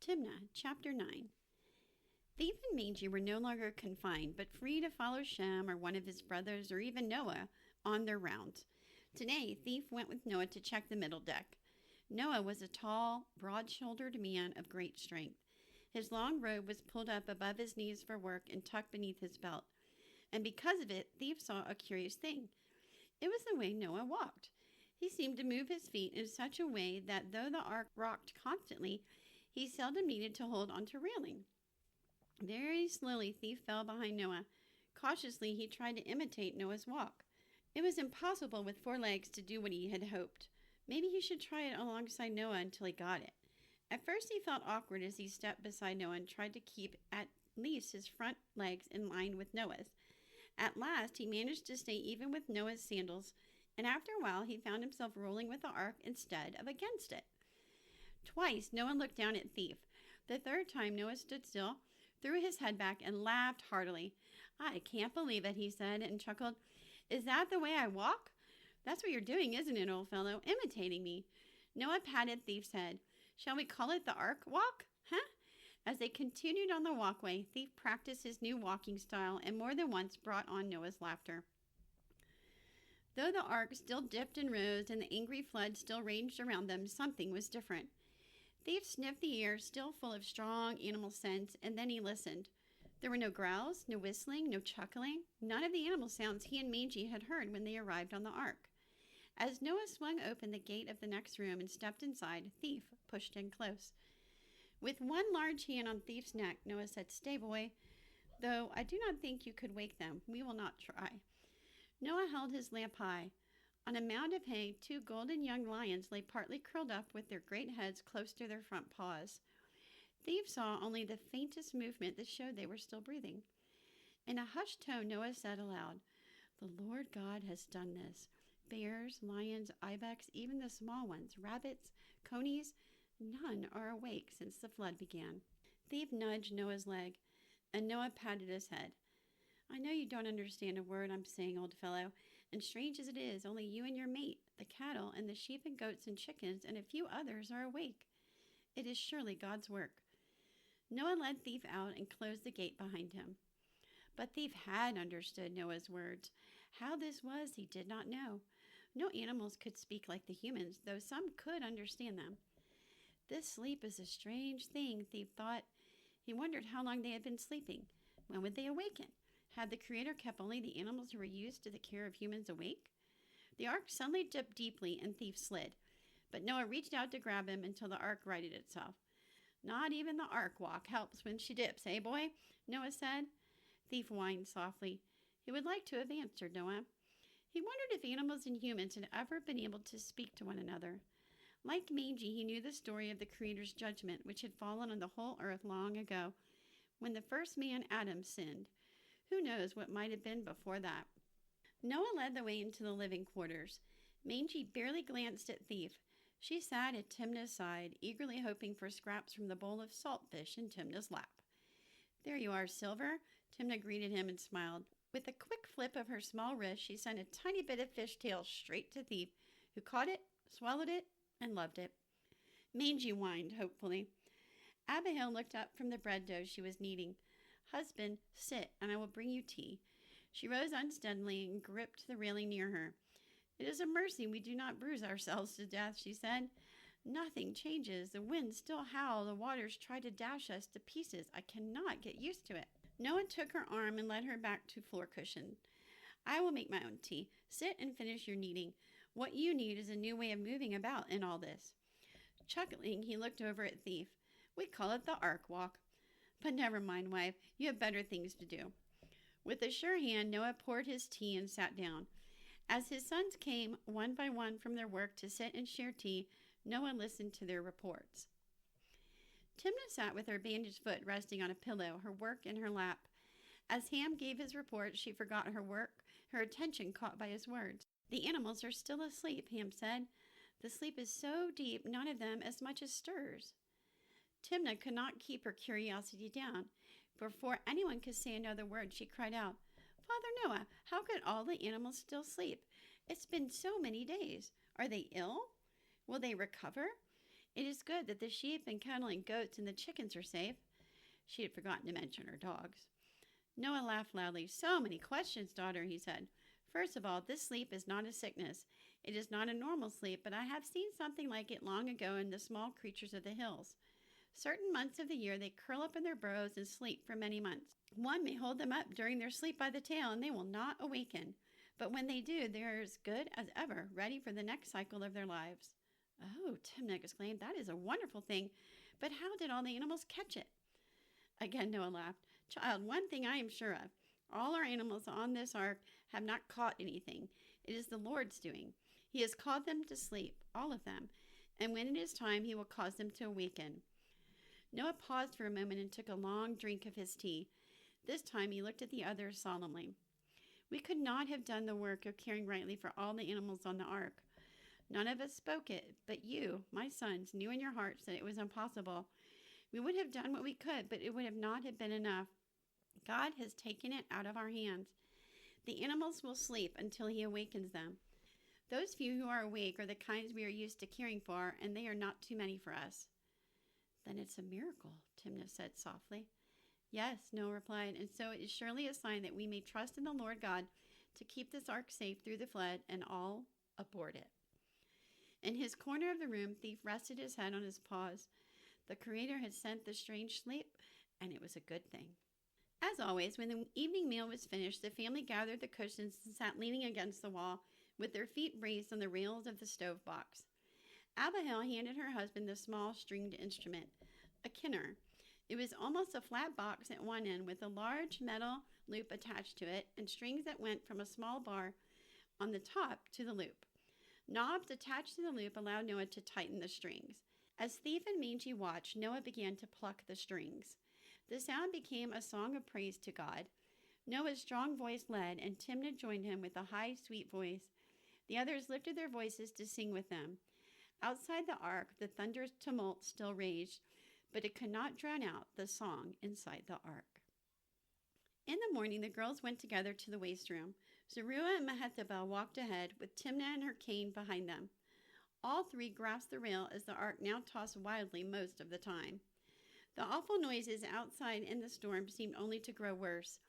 Timna, Chapter 9. Thief and Mangy were no longer confined, but free to follow Shem or one of his brothers or even Noah on their rounds. Today, Thief went with Noah to check the middle deck. Noah was a tall, broad-shouldered man of great strength. His long robe was pulled up above his knees for work and tucked beneath his belt. And because of it, Thief saw a curious thing. It was the way Noah walked. He seemed to move his feet in such a way that though the ark rocked constantly, he seldom needed to hold onto railing. Very slowly, Thief fell behind Noah. Cautiously, he tried to imitate Noah's walk. It was impossible with 4 legs to do what he had hoped. Maybe he should try it alongside Noah until he got it. At first, he felt awkward as he stepped beside Noah and tried to keep at least his front legs in line with Noah's. At last, he managed to stay even with Noah's sandals, and after a while, he found himself rolling with the ark instead of against it. Twice, Noah looked down at Thief. The third time, Noah stood still, threw his head back, and laughed heartily. "I can't believe it," he said, and chuckled. "Is that the way I walk?" "That's what you're doing, isn't it, old fellow? Imitating me." Noah patted Thief's head. "Shall we call it the ark walk, huh?" As they continued on the walkway, Thief practiced his new walking style and more than once brought on Noah's laughter. Though the ark still dipped and rose and the angry flood still raged around them, something was different. Thief sniffed the air, still full of strong animal scents, and then he listened. There were no growls, no whistling, no chuckling, none of the animal sounds he and Mangy had heard when they arrived on the ark. As Noah swung open the gate of the next room and stepped inside, Thief pushed in close. With one large hand on Thief's neck, Noah said, "Stay, boy, though I do not think you could wake them. We will not try." Noah held his lamp high. On a mound of hay, 2 golden young lions lay partly curled up with their great heads close to their front paws. Thief saw only the faintest movement that showed they were still breathing. In a hushed tone, Noah said aloud, "The Lord God has done this. Bears, lions, ibex, even the small ones, rabbits, conies, none are awake since the flood began." Thief nudged Noah's leg, and Noah patted his head. "I know you don't understand a word I'm saying, old fellow, and strange as it is, only you and your mate, the cattle and the sheep and goats and chickens and a few others are awake. It is surely God's work." Noah led Thief out and closed the gate behind him. But Thief had understood Noah's words. How this was, he did not know. No animals could speak like the humans, though some could understand them. This sleep is a strange thing, Thief thought. He wondered how long they had been sleeping. When would they awaken? Had the Creator kept only the animals who were used to the care of humans awake? The ark suddenly dipped deeply and Thief slid. But Noah reached out to grab him until the ark righted itself. "Not even the ark walk helps when she dips, eh, boy?" Noah said. Thief whined softly. He would like to have answered Noah. He wondered if animals and humans had ever been able to speak to one another. Like Mangy, he knew the story of the Creator's judgment, which had fallen on the whole earth long ago, when the first man, Adam, sinned. Who knows what might have been before that? Noah led the way into the living quarters. Mangy barely glanced at Thief. She sat at Timna's side, eagerly hoping for scraps from the bowl of salt fish in Timna's lap. "There you are, Silver." Timna greeted him and smiled. With a quick flip of her small wrist, she sent a tiny bit of fish tail straight to Thief, who caught it, swallowed it, and loved it. Mangy whined hopefully. Abigail looked up from the bread dough she was kneading. "Husband, sit, and I will bring you tea." She rose unsteadily and gripped the railing near her. "It is a mercy we do not bruise ourselves to death," she said. "Nothing changes. The winds still howl. The waters try to dash us to pieces. I cannot get used to it." Noah took her arm and led her back to floor cushion. "I will make my own tea. Sit and finish your kneading. What you need is a new way of moving about in all this." Chuckling, he looked over at Thief. "We call it the ark walk. But never mind, wife. You have better things to do." With a sure hand, Noah poured his tea and sat down. As his sons came one by one from their work to sit and share tea, Noah listened to their reports. Timna sat with her bandaged foot resting on a pillow, her work in her lap. As Ham gave his report, she forgot her work, her attention caught by his words. "The animals are still asleep," Ham said. "The sleep is so deep, none of them as much as stirs." Timna could not keep her curiosity down. Before anyone could say another word, she cried out, "Father Noah, how could all the animals still sleep? It's been so many days. Are they ill? Will they recover? It is good that the sheep and cattle and goats and the chickens are safe. She had forgotten to mention her dogs. Noah laughed loudly. So many questions, daughter, he said. First of all, this sleep is not a sickness. It is not a normal sleep, but I have seen something like it long ago in the small creatures of the hills. Certain months of the year, they curl up in their burrows and sleep for many months. One may hold them up during their sleep by the tail, and they will not awaken. But when they do, they are as good as ever, ready for the next cycle of their lives. Oh, Timna exclaimed, that is a wonderful thing. But how did all the animals catch it? Again, Noah laughed. Child, one thing I am sure of. All our animals on this ark have not caught anything. It is the Lord's doing. He has called them to sleep, all of them. And when it is time, he will cause them to awaken. Noah paused for a moment and took a long drink of his tea. This time he looked at the others solemnly. We could not have done the work of caring rightly for all the animals on the ark. None of us spoke it, but you, my sons, knew in your hearts that it was impossible. We would have done what we could, but it would not have been enough. God has taken it out of our hands. The animals will sleep until he awakens them. Those few who are awake are the kinds we are used to caring for, and they are not too many for us. Then it's a miracle, Timna said softly. Yes, Noah replied, and so it is surely a sign that we may trust in the Lord God to keep this ark safe through the flood and all aboard it. In his corner of the room, Thief rested his head on his paws. The Creator had sent the strange sleep, and it was a good thing. As always, when the evening meal was finished, the family gathered the cushions and sat leaning against the wall, with their feet raised on the rails of the stove box. Abigail handed her husband the small stringed instrument, a kinnor. It was almost a flat box at one end with a large metal loop attached to it and strings that went from a small bar on the top to the loop. Knobs attached to the loop allowed Noah to tighten the strings. As Thief and Mangy watched, Noah began to pluck the strings. The sound became a song of praise to God. Noah's strong voice led, and Timna joined him with a high, sweet voice. The others lifted their voices to sing with them. Outside the ark, the thunderous tumult still raged, but it could not drown out the song inside the ark. In the morning, the girls went together to the waste room. Zeruiah and Mehetabel walked ahead, with Timna and her cane behind them. All three grasped the rail as the ark now tossed wildly most of the time. The awful noises outside in the storm seemed only to grow worse.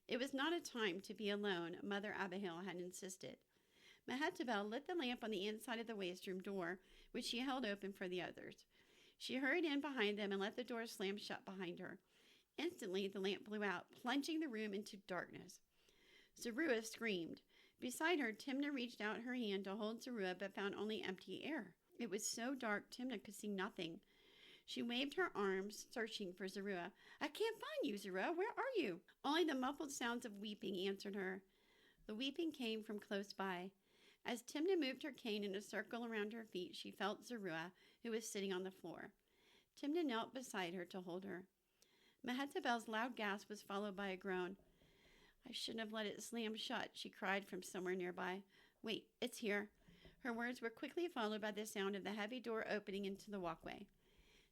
It was not a time to be alone, Mother Abigail had insisted. Mehetabel lit the lamp on the inside of the waste room door, which she held open for the others. She hurried in behind them and let the door slam shut behind her. Instantly, the lamp blew out, plunging the room into darkness. Zeruiah screamed. Beside her, Timna reached out her hand to hold Zeruiah, but found only empty air. It was so dark, Timna could see nothing. She waved her arms, searching for Zeruiah. I can't find you, Zeruiah. Where are you? Only the muffled sounds of weeping answered her. The weeping came from close by. As Timna moved her cane in a circle around her feet, she felt Zeruiah, who was sitting on the floor. Timna knelt beside her to hold her. Mehetabel's loud gasp was followed by a groan. I shouldn't have let it slam shut, she cried from somewhere nearby. Wait, it's here. Her words were quickly followed by the sound of the heavy door opening into the walkway.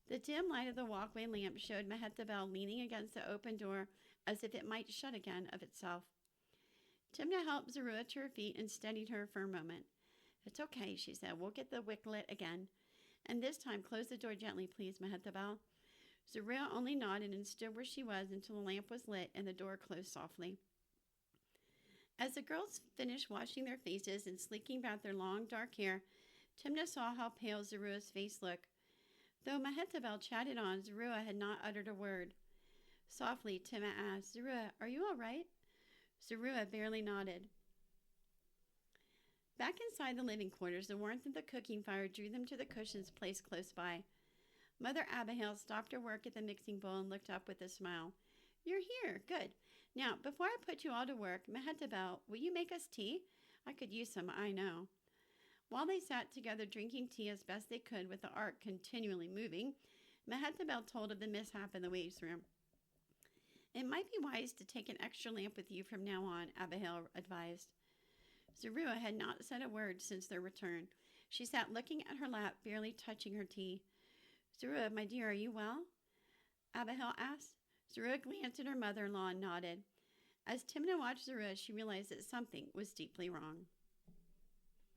The dim light of the walkway lamp showed Mehetabel leaning against the open door as if it might shut again of itself. Timna helped Zeruiah to her feet and steadied her for a moment. It's okay, she said. We'll get the wick lit again. And this time, close the door gently, please, Mehetabel. Zeruiah only nodded and stood where she was until the lamp was lit and the door closed softly. As the girls finished washing their faces and slicking back their long, dark hair, Timna saw how pale Zeruiah's face looked. Though Mehetabel chatted on, Zeruiah had not uttered a word. Softly, Timna asked, Zeruiah, are you all right? Zeruiah barely nodded. Back inside the living quarters, the warmth of the cooking fire drew them to the cushions placed close by. Mother Abigail stopped her work at the mixing bowl and looked up with a smile. You're here. Good. Now, before I put you all to work, Mehetabel, will you make us tea? I could use some, I know. While they sat together drinking tea as best they could with the ark continually moving, Mehetabel told of the mishap in the waste room. It might be wise to take an extra lamp with you from now on, Abigail advised. Zeruiah had not said a word since their return. She sat looking at her lap, barely touching her tea. Zeruiah, my dear, are you well? Abigail asked. Zeruiah glanced at her mother-in-law and nodded. As Timna watched Zeruiah, she realized that something was deeply wrong.